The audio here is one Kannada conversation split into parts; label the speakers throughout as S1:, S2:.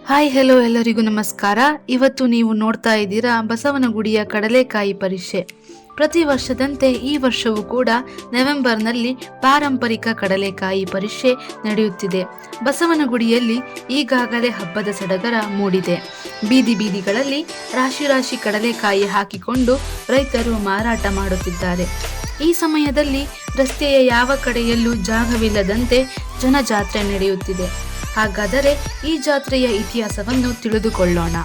S1: ಹಾಯ್ ಹೆಲೋ ಎಲ್ಲರಿಗೂ ನಮಸ್ಕಾರ. ಇವತ್ತು ನೀವು ನೋಡ್ತಾ ಇದ್ದೀರಾ ಬಸವನಗುಡಿಯ ಕಡಲೆಕಾಯಿ ಪರಿಷೆ. ಪ್ರತಿ ವರ್ಷದಂತೆ ಈ ವರ್ಷವೂ ಕೂಡ ನವೆಂಬರ್ನಲ್ಲಿ ಪಾರಂಪರಿಕ ಕಡಲೆಕಾಯಿ ಪರಿಷೆ ನಡೆಯುತ್ತಿದೆ. ಬಸವನಗುಡಿಯಲ್ಲಿ ಈಗಾಗಲೇ ಹಬ್ಬದ ಸಡಗರ ಮೂಡಿದೆ. ಬೀದಿ ಬೀದಿಗಳಲ್ಲಿ ರಾಶಿ ರಾಶಿ ಕಡಲೆಕಾಯಿ ಹಾಕಿಕೊಂಡು ರೈತರು ಮಾರಾಟ ಮಾಡುತ್ತಿದ್ದಾರೆ. ಈ ಸಮಯದಲ್ಲಿ ರಸ್ತೆಯ ಯಾವ ಕಡೆಯಲ್ಲೂ ಜಾಗವಿಲ್ಲದಂತೆ ಜನಜಾತ್ರೆ ನಡೆಯುತ್ತಿದೆ. ಹಾಗಾದರೆ ಈ ಜಾತ್ರೆಯ ಇತಿಹಾಸವನ್ನು ತಿಳಿದುಕೊಳ್ಳೋಣ.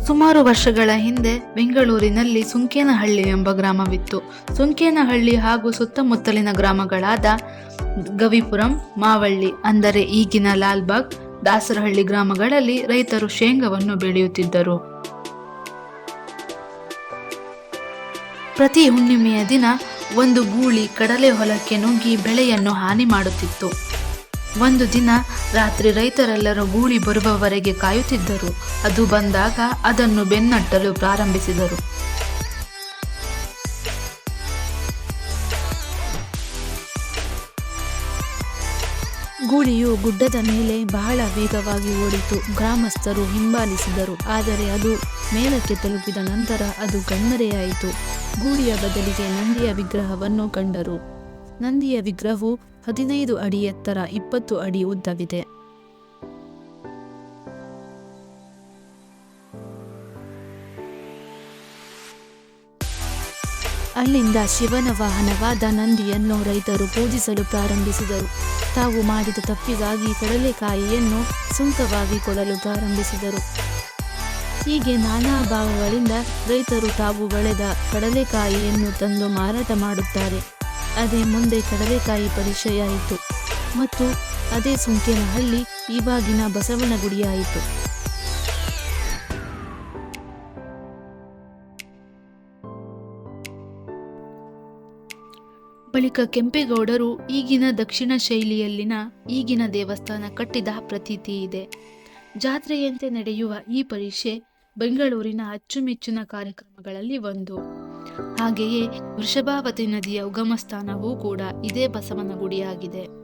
S1: ಸುಮಾರು ವರ್ಷಗಳ ಹಿಂದೆ ಬೆಂಗಳೂರಿನಲ್ಲಿ ಸುಂಕೇನಹಳ್ಳಿ ಎಂಬ ಗ್ರಾಮವಿತ್ತು. ಸುಂಕೇನಹಳ್ಳಿ ಹಾಗೂ ಸುತ್ತಮುತ್ತಲಿನ ಗ್ರಾಮಗಳಾದ ಗವಿಪುರಂ, ಮಾವಳ್ಳಿ ಅಂದರೆ ಈಗಿನ ಲಾಲ್ಬಾಗ್, ದಾಸರಹಳ್ಳಿ ಗ್ರಾಮಗಳಲ್ಲಿ ರೈತರು ಶೇಂಗವನ್ನು ಬೆಳೆಯುತ್ತಿದ್ದರು. ಪ್ರತಿ ಹುಣ್ಣಿಮೆಯ ದಿನ ಒಂದು ಗೂಳಿ ಕಡಲೆ ಹೊಲಕ್ಕೆ ನುಗ್ಗಿ ಬೆಳೆಯನ್ನು ಹಾನಿ ಮಾಡುತ್ತಿತ್ತು. ಒಂದು ದಿನ ರಾತ್ರಿ ರೈತರೆಲ್ಲರೂ ಗೂಳಿ ಬರುವವರೆಗೆ ಕಾಯುತ್ತಿದ್ದರು. ಅದು ಬಂದಾಗ ಅದನ್ನು ಬೆನ್ನಟ್ಟಲು ಪ್ರಾರಂಭಿಸಿದರು.
S2: ಗೂಳಿಯು ಗುಡ್ಡದ ಮೇಲೆ ಬಹಳ ವೇಗವಾಗಿ ಓಡಿತು. ಗ್ರಾಮಸ್ಥರು ಹಿಂಬಾಲಿಸಿದರು. ಆದರೆ ಅದು ಮೇಲಕ್ಕೆ ತಲುಪಿದ ನಂತರ ಅದು ಕಣ್ಮರೆಯಾಯಿತು. ಗೂಳಿಯ ಬದಲಿಗೆ ನಂದಿಯ ವಿಗ್ರಹವನ್ನು ಕಂಡರು. ನಂದಿಯ ವಿಗ್ರಹವು 15 ಅಡಿ ಎತ್ತರ, 20 ಅಡಿ ಉದ್ದವಿದೆ. ಅಲ್ಲಿಂದ ಶಿವನ ವಾಹನವಾದ ನಂದಿಯನ್ನು ರೈತರು ಪೂಜಿಸಲು ಪ್ರಾರಂಭಿಸಿದರು. ತಾವು ಮಾಡಿದ ತಪ್ಪಿಗಾಗಿ ಕಡಲೆಕಾಯಿಯನ್ನು ಸುಂಕವಾಗಿ ಕೊಡಲು ಪ್ರಾರಂಭಿಸಿದರು. ಹೀಗೆ ನಾನಾ ಭಾಗಗಳಿಂದ ರೈತರು ತಾವು ಬೆಳೆದ ಕಡಲೆಕಾಯಿಯನ್ನು ತಂದು ಮಾರಾಟ ಮಾಡುತ್ತಾರೆ. ಅದೇ ಮುಂದೆ ಕಡಲೆಕಾಯಿ ಪರಿಷೆಯಾಯಿತು ಮತ್ತು ಅದೇ ಸುಂಕೇನಹಳ್ಳಿ ಇವಾಗಿನ ಬಸವನಗುಡಿಯಾಯಿತು.
S1: ಬಳಿಕ ಕೆಂಪೇಗೌಡರು ಈಗಿನ ದಕ್ಷಿಣ ಶೈಲಿಯಲ್ಲಿನ ಈಗಿನ ದೇವಸ್ಥಾನ ಕಟ್ಟಿದ ಪ್ರತೀತಿ ಇದೆ. ಜಾತ್ರೆಯಂತೆ ನಡೆಯುವ ಈ ಪರಿಷೆ ಬೆಂಗಳೂರಿನ ಅಚ್ಚುಮೆಚ್ಚಿನ ಕಾರ್ಯಕ್ರಮಗಳಲ್ಲಿ ಒಂದು. ಹಾಗೆಯೇ ವೃಷಭಾವತಿ ನದಿಯ ಉಗಮ ಸ್ಥಾನವೂ ಕೂಡ ಇದೇ ಬಸವನಗುಡಿಯಾಗಿದೆ.